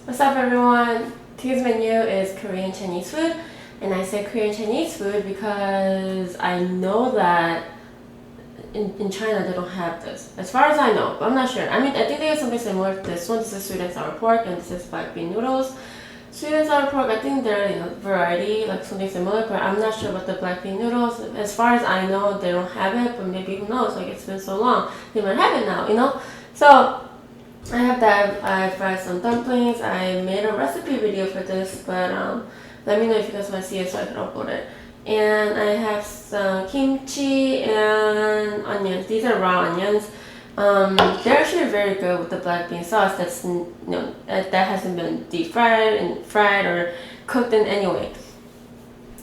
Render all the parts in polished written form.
What's up everyone? Today's menu is Korean Chinese food, and I say Korean Chinese food because I know that in China they don't have this. As far as I know, but I'm not sure. I think they have something similar to this one. This is sweet and sour pork, and this is black bean noodles. Sweet and sour pork, I think they're variety, like something similar, but I'm not sure about the black bean noodles. As far as I know, they don't have it, but maybe who knows? Like it's been so long, they might have it now, So I have that. I fried some dumplings. I made a recipe video for this, but let me know if you guys want to see it so I can upload it. And I have some kimchi and onions. These are raw onions. They're actually very good with the black bean sauce. That's that hasn't been deep fried and fried or cooked in any way.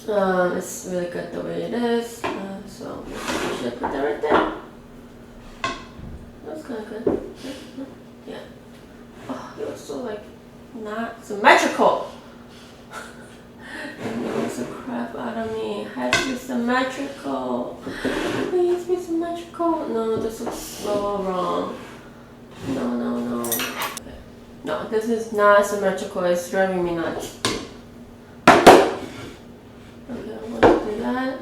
It's really good the way it is. So I should put that right there. That's kind of good. Yeah. Oh, it was so not symmetrical. It knows the crap out of me. It has to be symmetrical. Please be symmetrical. No, this looks so wrong. No. Okay. No, this is not symmetrical. It's driving me nuts. Okay, I'm gonna do that.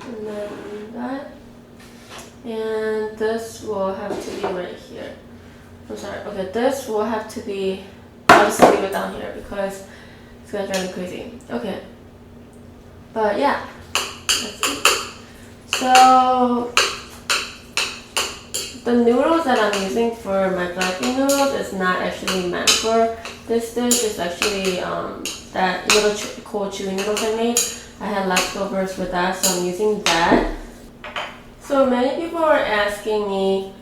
And then that. And this will have to be right here. I'm sorry. Okay, this will have to be. I'll just leave it down here because it's gonna drive me crazy. Okay. But yeah, that's it. So the noodles that I'm using for my black bean noodles is not actually meant for this dish. It's actually that little cold chewy noodles I made. I had leftovers with that, so I'm using that. So many people are asking me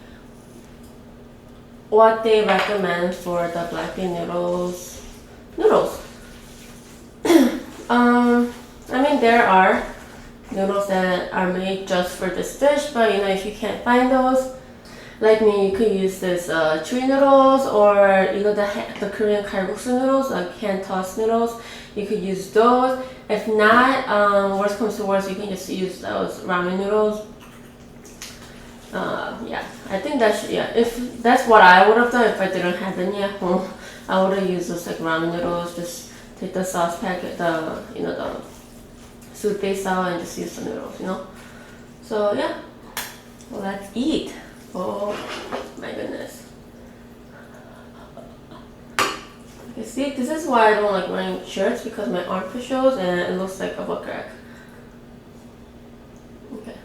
what they recommend for the black bean noodles. There are noodles that are made just for this dish, but if you can't find those, like me, you could use this chewy noodles, or the Korean kalguksu noodles, like hand tossed noodles. You could use those. If not, worst comes to worst, you can just use those ramen noodles. Yeah, I think if that's what I would have done if I didn't have any at home. I would have used those ramen noodles. Just take the sauce packet, the soup base out, and just use the noodles. So yeah, well, let's eat. Oh my goodness. Okay, see, this is why I don't like wearing shirts, because my armpit shows and it looks like a butt crack. Okay.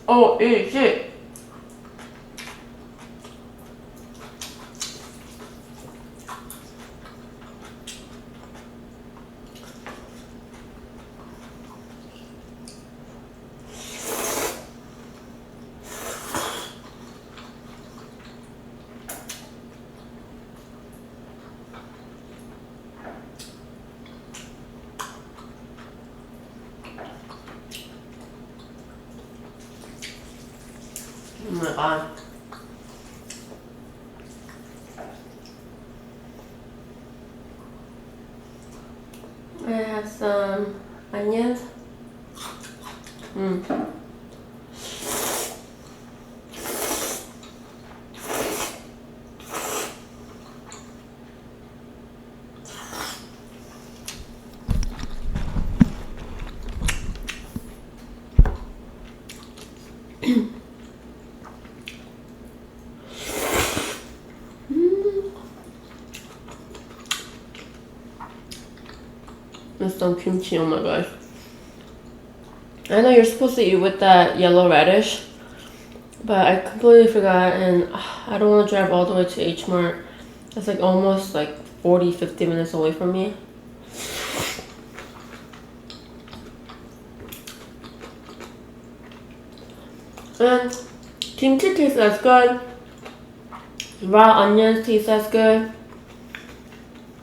Oh, shit. Oh my god. I have some onions. And some kimchi, oh my gosh. I know you're supposed to eat with that yellow radish, but I completely forgot, and I don't want to drive all the way to H Mart. It's almost 40-50 minutes away from me. And kimchi tastes as good. Raw onions taste as good.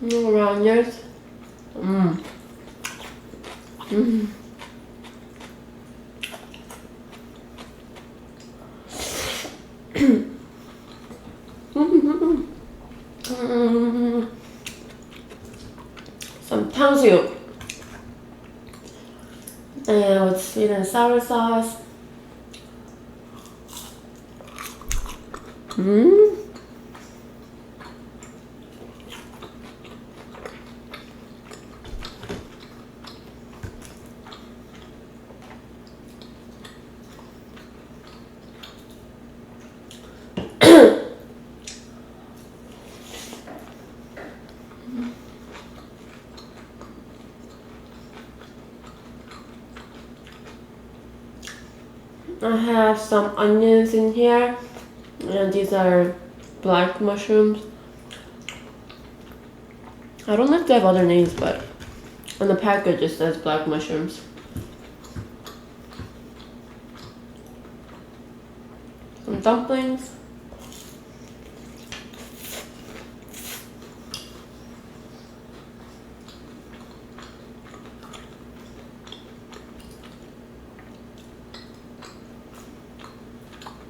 Raw onions. Some 탕수육. And with sweet and sour sauce. Mmm. I have some onions in here, and these are black mushrooms. I don't know if they have other names, but on the package it says black mushrooms. Some dumplings.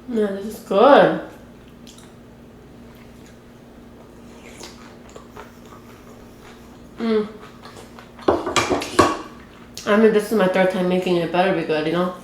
Man, this is good. I mean, this is my third time making it. It better be good, you know?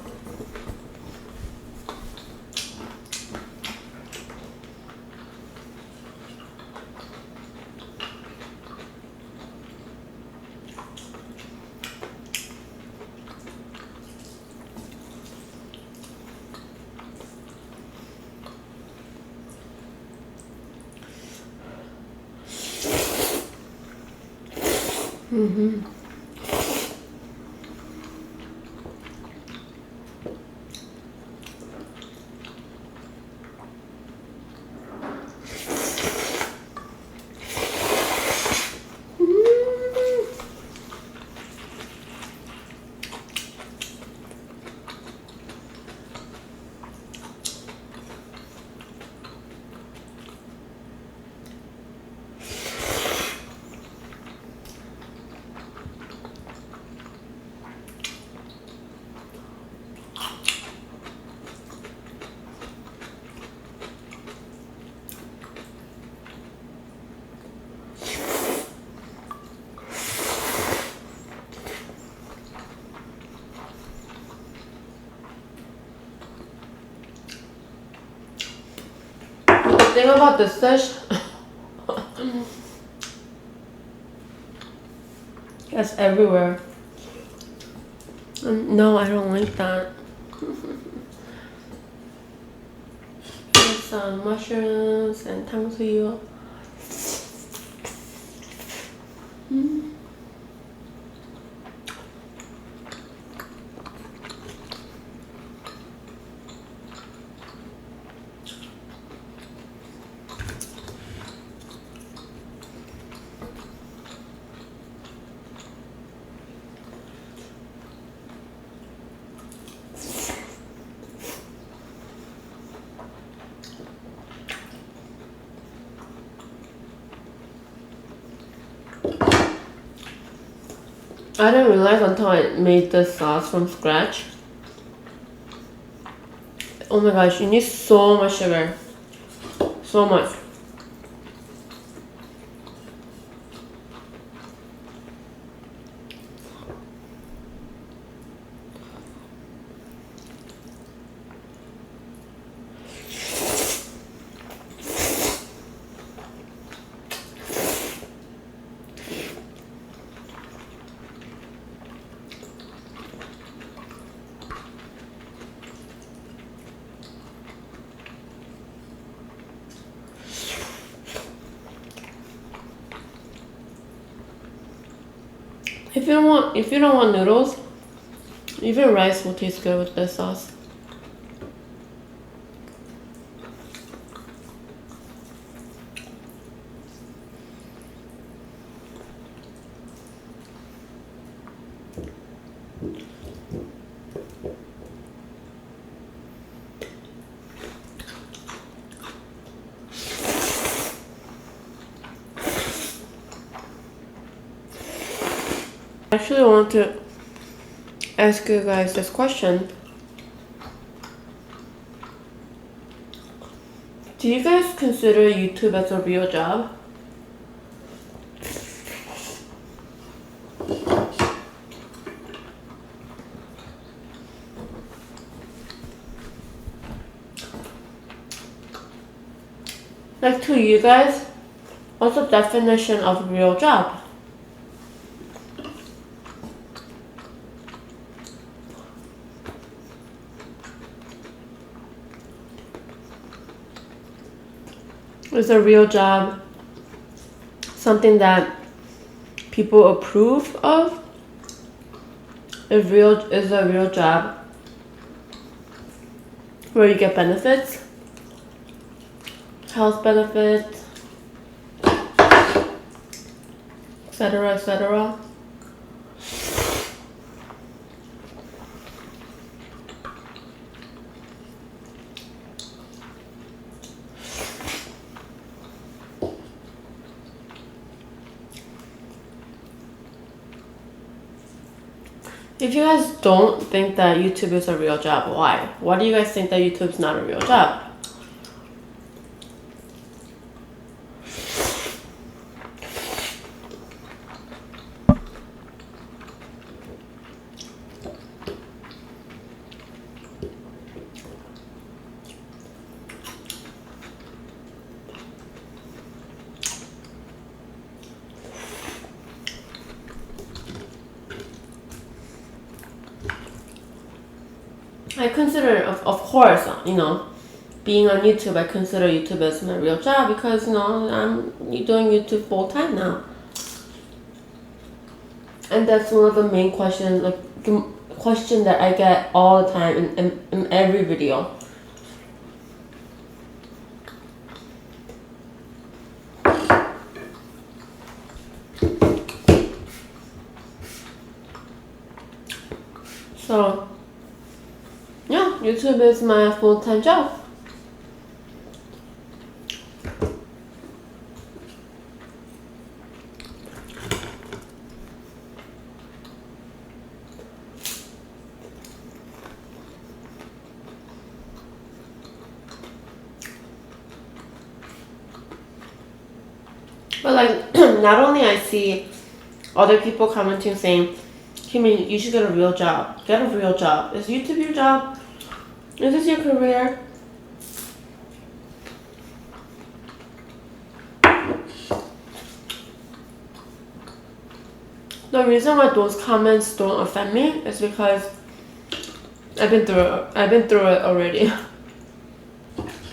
The thing about this dish, it's everywhere. No, I don't like that. There's some mushrooms and 탕수육. I didn't realize until I made this sauce from scratch. Oh my gosh, you need so much sugar. So much. If you don't want noodles, even rice will taste good with this sauce. I actually want to ask you guys this question. Do you guys consider YouTube as a real job? Like to you guys, what's the definition of real job? Is a real job something that people approve of? Is a real job where you get benefits, health benefits, etc., etc.? If you guys don't think that YouTube is a real job, why? Why do you guys think that YouTube's not a real job? I consider, of course, being on YouTube, I consider YouTube as my real job because, I'm doing YouTube full time now. And that's one of the main questions, like the question that I get all the time in every video. So, yeah, YouTube is my full-time job. But like, not only I see other people commenting saying, KEEMI, you should get a real job. Get a real job. Is YouTube your job? Is this your career? The reason why those comments don't offend me is because I've been through it already.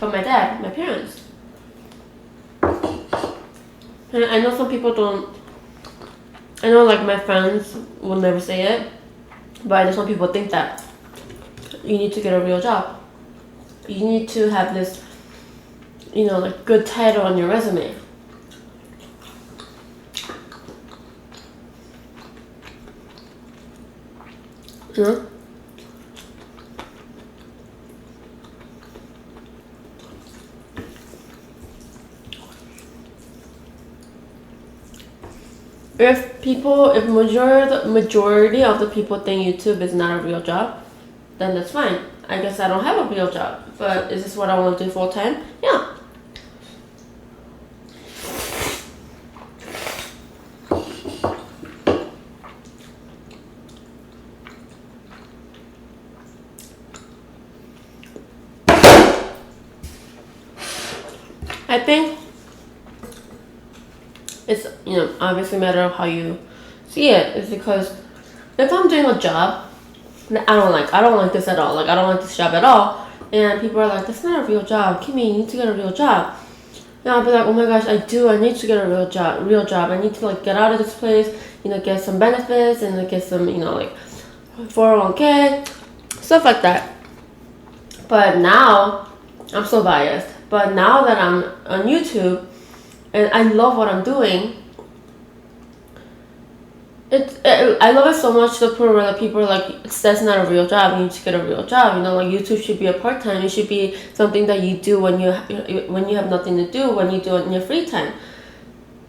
But my dad, my parents. And I know some people don't. I know like my friends will never say it, but I know some people think that you need to get a real job. You need to have this, like good title on your resume. If majority of the people think YouTube is not a real job, then that's fine. I guess I don't have a real job. But is this what I want to do full time? Yeah. I think it's obviously a matter of how you see it. It's because if I'm doing a job that I don't like this at all, like I don't like this job at all, and people are like, that's not a real job, KEEMI, you need to get a real job. And I'll be like, oh my gosh, I need to get a real job. I need to like get out of this place, get some benefits and get some, like 401k, stuff like that. But now, I'm so biased, but now that I'm on YouTube and I love what I'm doing, I love it so much to the point where people are like, that's not a real job, you need to get a real job. Like YouTube should be a part-time. It should be something that you do when you have nothing to do, when you do it in your free time.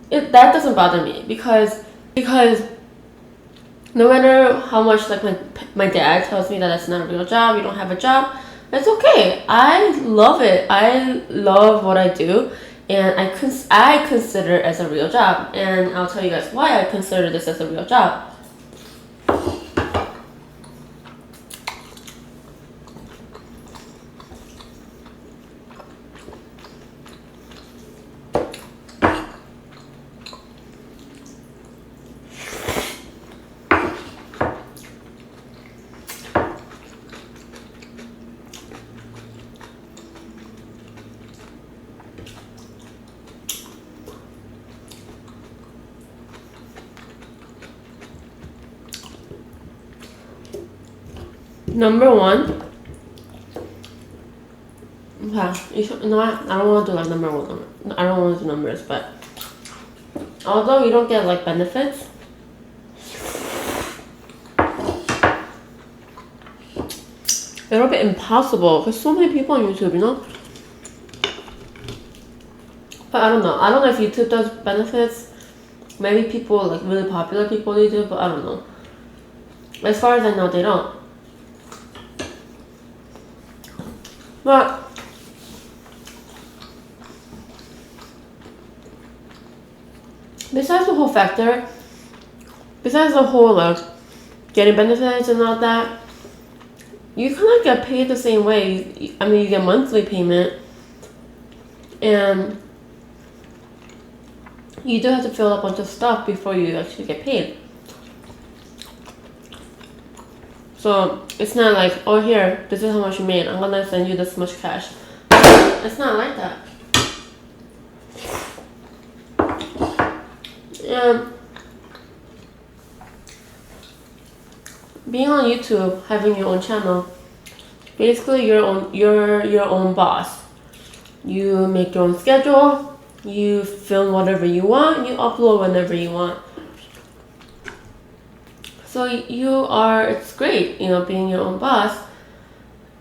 That doesn't bother me because no matter how much like my dad tells me that that's not a real job, you don't have a job, that's okay. I love it. I love what I do. And I consider it as a real job. And I'll tell you guys why I consider this as a real job. Number one. Okay, you know what? I don't want to do like number one. I don't want to do numbers, but although you don't get like benefits, it'll be impossible because so many people on YouTube, you know. But I don't know. I don't know if YouTube does benefits. Maybe people, like really popular people, they do, but I don't know. As far as I know, they don't. But besides the whole factor, besides the whole like getting benefits and all that, you kind of get paid the same way. I mean, you get monthly payment, and you do have to fill out a bunch of stuff before you actually get paid. So it's not like, oh here, this is how much you made, I'm gonna send you this much cash. It's not like that. And being on YouTube, having your own channel, basically you're your own boss. You make your own schedule. You film whatever you want, you upload whenever you want. So it's great, you know, being your own boss.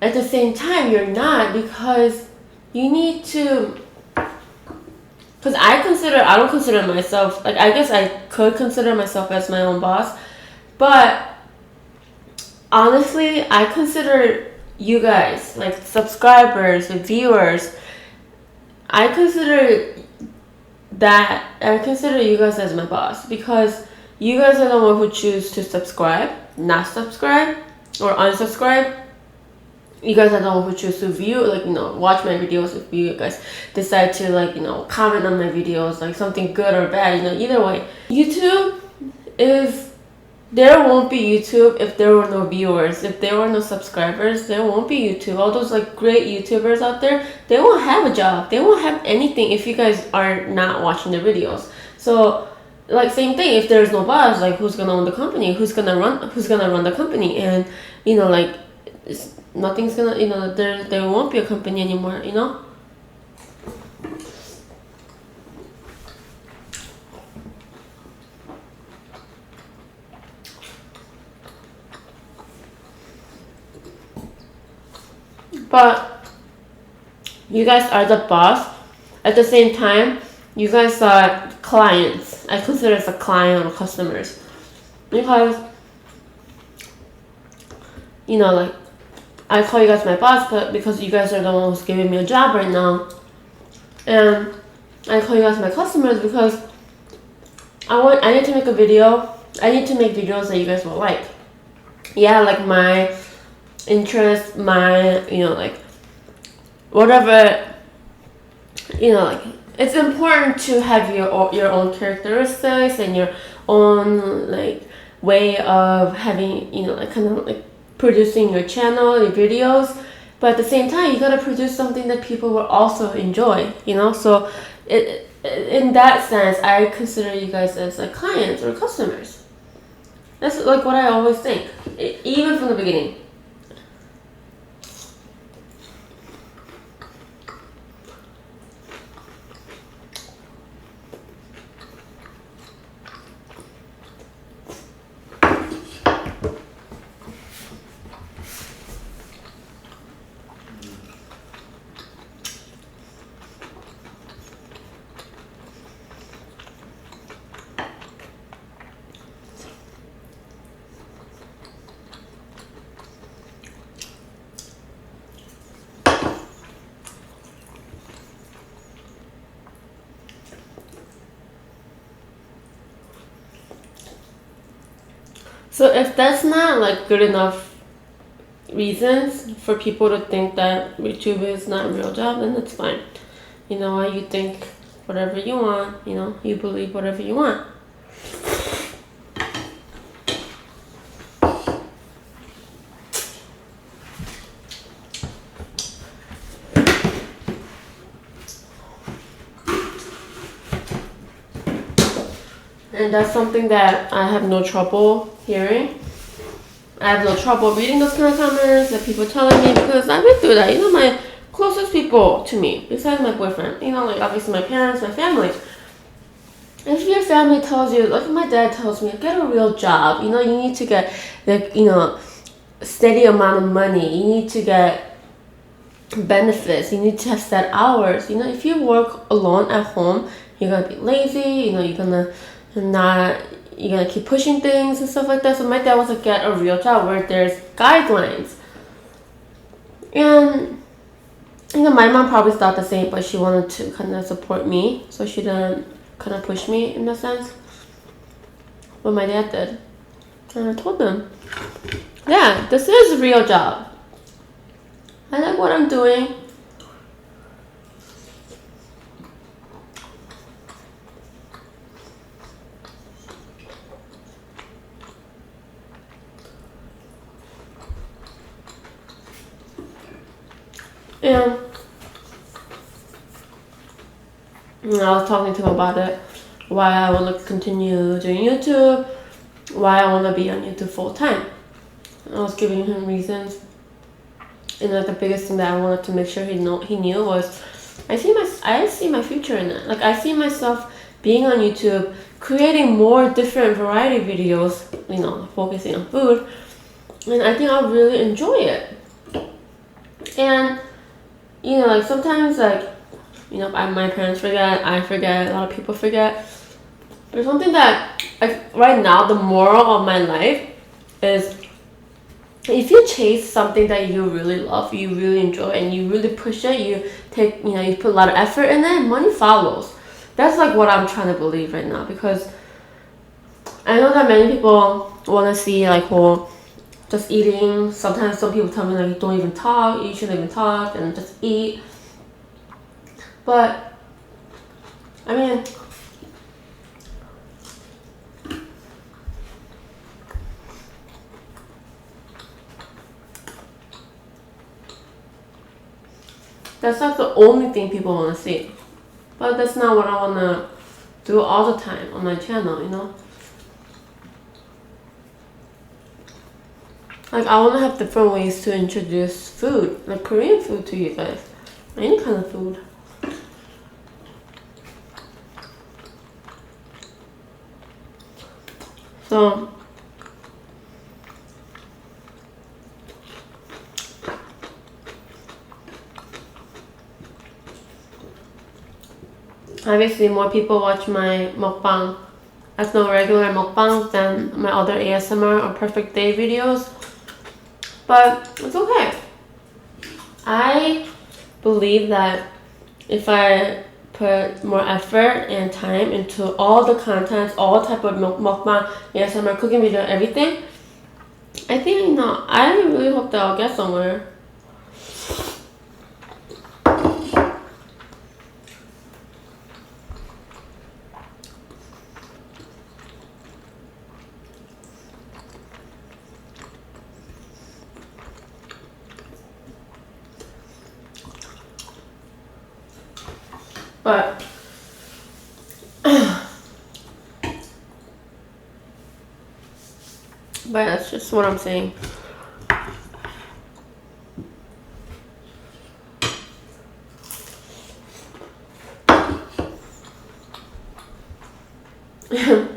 At the same time, you're not, because you need to, because I don't consider myself, like I guess I could consider myself as my own boss, but honestly, I consider you guys, like subscribers, viewers, I consider you guys as my boss, because you guys are the one who choose to subscribe, not subscribe, or unsubscribe. You guys are the one who choose to view, like, you know, watch my videos. If you guys decide to, like, you know, comment on my videos, like something good or bad, you know, either way. There won't be YouTube if there were no viewers. If there were no subscribers, there won't be YouTube. All those like great YouTubers out there, they won't have a job. They won't have anything if you guys are not watching their videos. So like same thing, if there's no boss, like who's gonna own the company? Who's gonna run the company? And you know, like nothing's gonna, you know, there won't be a company anymore, you know? But you guys are the boss. At the same time, you guys are clients. I consider it a client or customers. Because, you know, like, I call you guys my boss, but because you guys are the one who's giving me a job right now. And I call you guys my customers because I need to make a video. I need to make videos that you guys will like. Yeah, like my interest, my, you know, like whatever, you know, like it's important to have your own characteristics and your own like way of having, you know, like kind of like producing your channel, your videos. But at the same time, you gotta produce something that people will also enjoy, you know. So in that sense, I consider you guys as like clients or customers. That's like what I always think, even from the beginning. So if that's not like good enough reasons for people to think that YouTube is not a real job, then that's fine. You know why? You think whatever you want, you know, you believe whatever you want. And that's something that I have no trouble hearing. I have no trouble reading those kind of comments that people telling me because I've been through that. You know, my closest people to me, besides my boyfriend, you know, like obviously my parents, my family. If your family tells you, like my dad tells me, get a real job. You know, you need to get, like, you know, a steady amount of money. You need to get benefits. You need to have set hours. You know, if you work alone at home, you're gonna be lazy. You know, you're gonna keep pushing things and stuff like that. So my dad was like, get a real job where there's guidelines. And you know, my mom probably thought the same, but she wanted to kind of support me, so she didn't kind of push me in a sense. But my dad did, and I told them, yeah, this is a real job. I like what I'm doing. And I was talking to him about it, why I want to continue doing YouTube, why I want to be on YouTube full time. I was giving him reasons, and like the biggest thing that I wanted to make sure he knew was, I see my future in it. Like I see myself being on YouTube, creating more different variety videos, you know, focusing on food, and I think I'll really enjoy it. And you know, like sometimes, like, you know, my parents forget, I forget, a lot of people forget. There's something that, like, right now, the moral of my life is, if you chase something that you really love, you really enjoy, and you really push it, you put a lot of effort in it, money follows. That's like what I'm trying to believe right now, because I know that many people want to see like whole just eating. Sometimes some people tell me like, don't even talk, you shouldn't even talk, and just eat. But I mean, that's not the only thing people want to see. But that's not what I want to do all the time on my channel, you know? Like, I want to have different ways to introduce food, like Korean food to you guys. Any kind of food. So, obviously more people watch my mukbang as no regular mukbangs than my other ASMR or perfect day videos. But it's okay. I believe that if I put more effort and time into all the contents, all type of mukbang, ASMR, cooking video, everything, I think, you know, I really hope that I'll get somewhere. But that's just what I'm saying.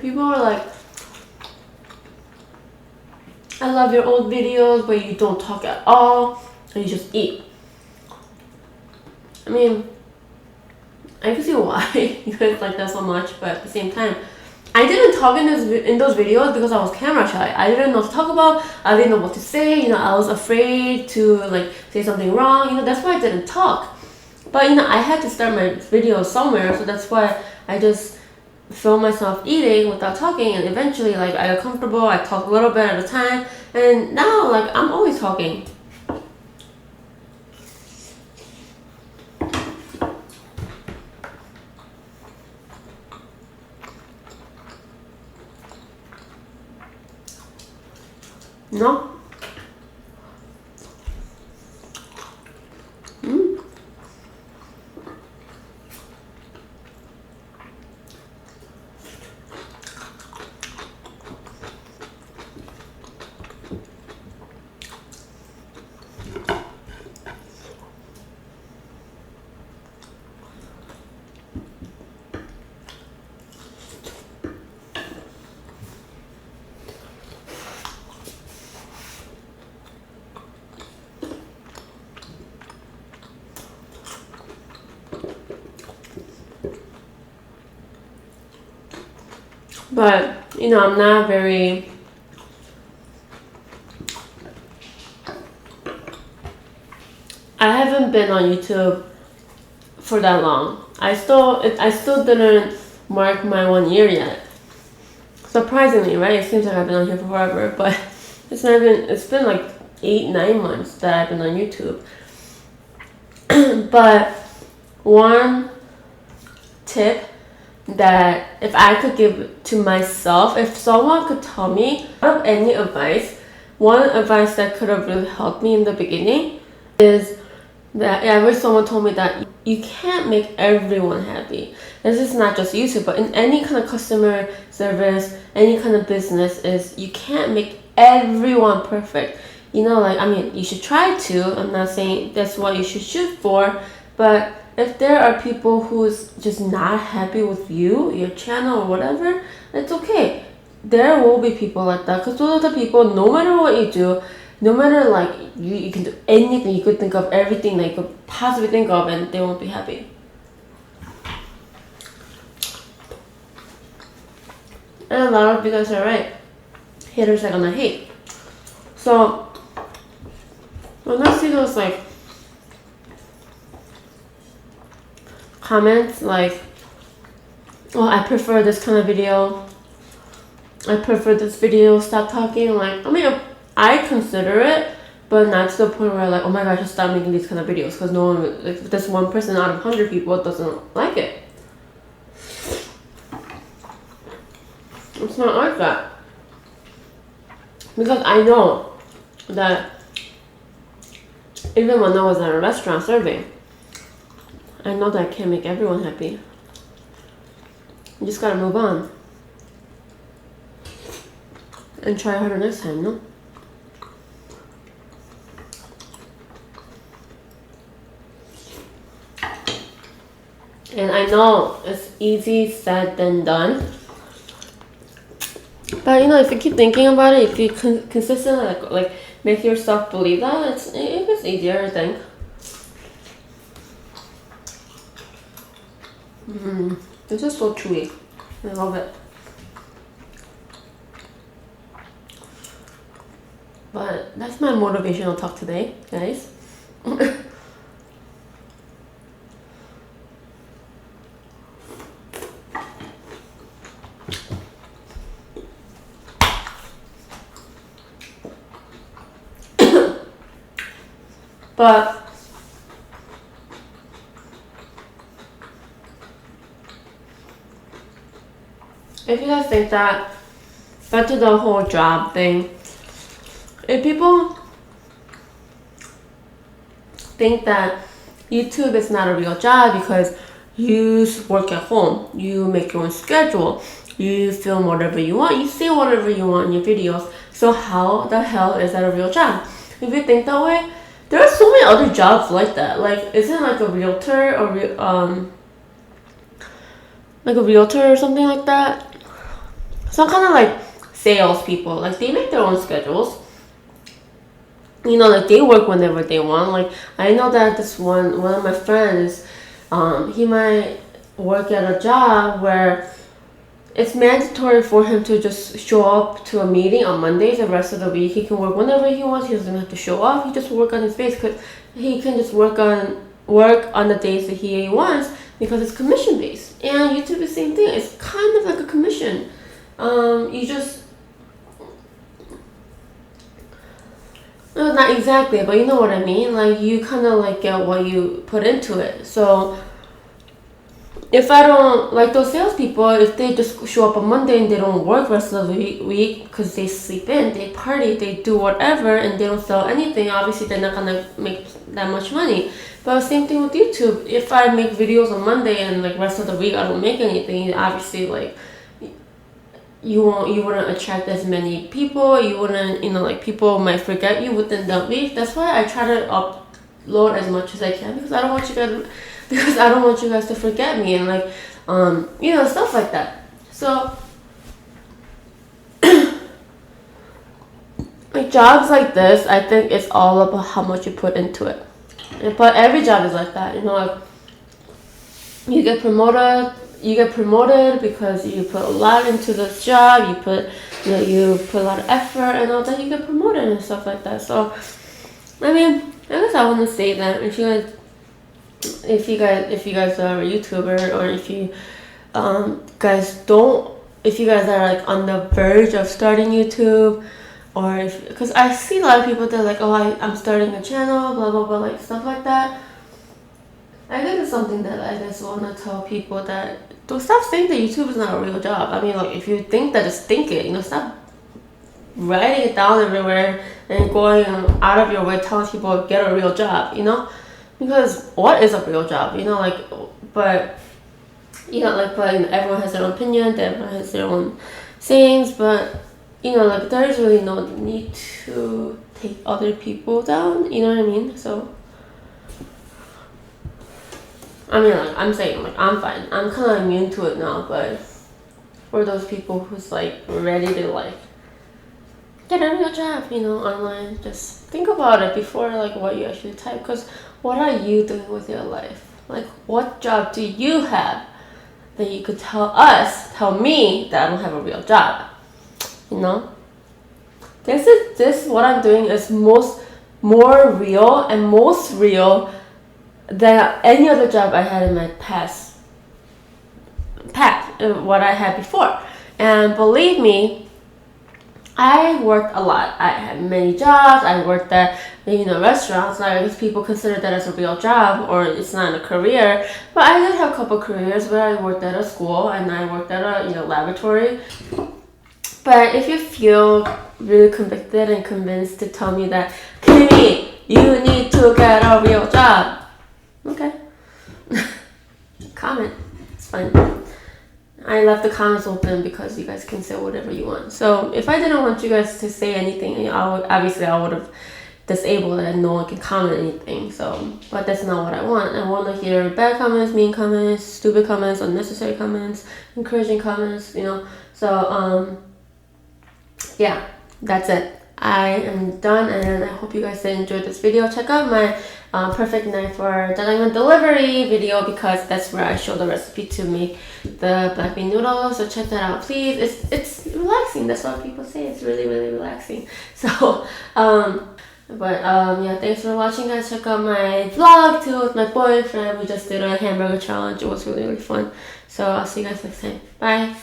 People are like, I love your old videos where you don't talk at all and you just eat. I mean, I can see why you guys like that so much, but at the same time, I didn't talk in those videos because I was camera shy. I didn't know what to talk about. I didn't know what to say. You know, I was afraid to like say something wrong. You know, that's why I didn't talk. But you know, I had to start my video somewhere, so that's why I just film myself eating without talking, and eventually, like, I got comfortable. I talk a little bit at a time, and now, like, I'm always talking. No? But you know, I'm not very. I haven't been on YouTube for that long. I still didn't mark my 1 year yet. Surprisingly, right? It seems like I've been on here for forever, but it's been like 8-9 months that I've been on YouTube. But one tip that if I could give to myself, if someone could tell me of any advice, one advice that could have really helped me in the beginning is that I wish someone told me that you can't make everyone happy. This is not just YouTube, but in any kind of customer service, any kind of business, is you can't make everyone perfect. You know, like, I mean, you should try to. I'm not saying that's what you should shoot for, but if there are people who's just not happy with you, your channel, or whatever, it's okay. There will be people like that, because those are the people, no matter what you do, no matter like you can do anything, you could think of everything that you could possibly think of, and they won't be happy. And a lot of you guys are right. Haters are gonna hate. So when I see those like comments like, oh, I prefer this kind of video, I prefer this video, stop talking, like, I mean, I consider it, but not to the point where like, oh my gosh, just stop making these kind of videos, because no one, like, this one person out of 100 people doesn't like it. It's not like that. Because I know that even when I was at a restaurant serving, I know that I can't make everyone happy. You just gotta move on. And try harder next time, no? And I know it's easy said than done. But you know, if you keep thinking about it, if you consistently like make yourself believe that, it gets easier, I think. This is so chewy. I love it. But that's my motivational talk today, guys. But if you guys think that, back to the whole job thing, if people think that YouTube is not a real job because you work at home, you make your own schedule, you film whatever you want, you say whatever you want in your videos, so how the hell is that a real job? If you think that way, there are so many other jobs like that. Like, isn't like a realtor or like a realtor or something like that? Some kind of like sales people. Like, they make their own schedules. You know, like, they work whenever they want. Like, I know that this one of my friends, he might work at a job where it's mandatory for him to just show up to a meeting on Mondays. The rest of the week he can work whenever he wants. He doesn't have to show up. He just work on his base, because he can just work on the days that he wants, because it's commission based. And YouTube is the same thing. It's kind of like a commission. You just, no, not exactly, but you know what I mean. Like, you kind of like get what you put into it. So if I don't, like those salespeople, if they just show up on Monday and they don't work the rest of the week because they sleep in, they party, they do whatever, and they don't sell anything, obviously they're not gonna make that much money. But same thing with YouTube. If I make videos on Monday and like rest of the week I don't make anything, obviously like you wouldn't attract as many people. You wouldn't, you know, like people might forget you within that week. That's why I try to upload as much as I can, because I don't want you guys to forget me, and like you know, stuff like that. So like jobs like this, I think it's all about how much you put into it. But every job is like that, you know, like you get promoted, you get promoted because you put a lot into this job. You put a lot of effort and all that. You get promoted and stuff like that. So, I mean, I guess I want to say that if you guys are a YouTuber, or if you if you guys are like on the verge of starting YouTube, or because I see a lot of people that are like, oh, I'm starting a channel, blah blah blah, like stuff like that. I guess it's something that I just want to tell people that don't stop saying that YouTube is not a real job. I mean, like, if you think that, just think it. Stop writing it down everywhere and going out of your way telling people get a real job. Because what is a real job? But everyone has their own opinion. Everyone has their own sayings. But there is really no need to take other people down. You know what I mean? So. I mean, like, I'm saying, like, I'm fine. I'm kind of immune to it now, but for those people who's, like, ready to, like, get a real job, online, just think about it before, like, what you actually type. Because what are you doing with your life? Like, what job do you have that you could tell me that I don't have a real job? This what I'm doing is more real and most real than any other job I had in my past, what I had before. And believe me, I worked a lot. I had many jobs. I worked at restaurants. I guess people consider that as a real job, or it's not a career. But I did have a couple careers where I worked at a school and I worked at a laboratory. But if you feel really convicted and convinced to tell me that, KEEMI, you need to get a real job, okay. Comment. It's fine. I left the comments open because you guys can say whatever you want. So if I didn't want you guys to say anything, I would have disabled it and no one can comment anything. So, but that's not what I want. I want to hear bad comments, mean comments, stupid comments, unnecessary comments, encouraging comments. So yeah, that's it. I am done, and I hope you guys did enjoy this video. Check out my perfect knife for jjajangmyeon delivery video, because that's where I show the recipe to make the black bean noodles. So check that out, please. It's relaxing. That's what people say. It's really, really relaxing. So yeah, thanks for watching, guys. Check out my vlog too with my boyfriend. We just did a hamburger challenge. It was really, really fun. So I'll see you guys next time. Bye.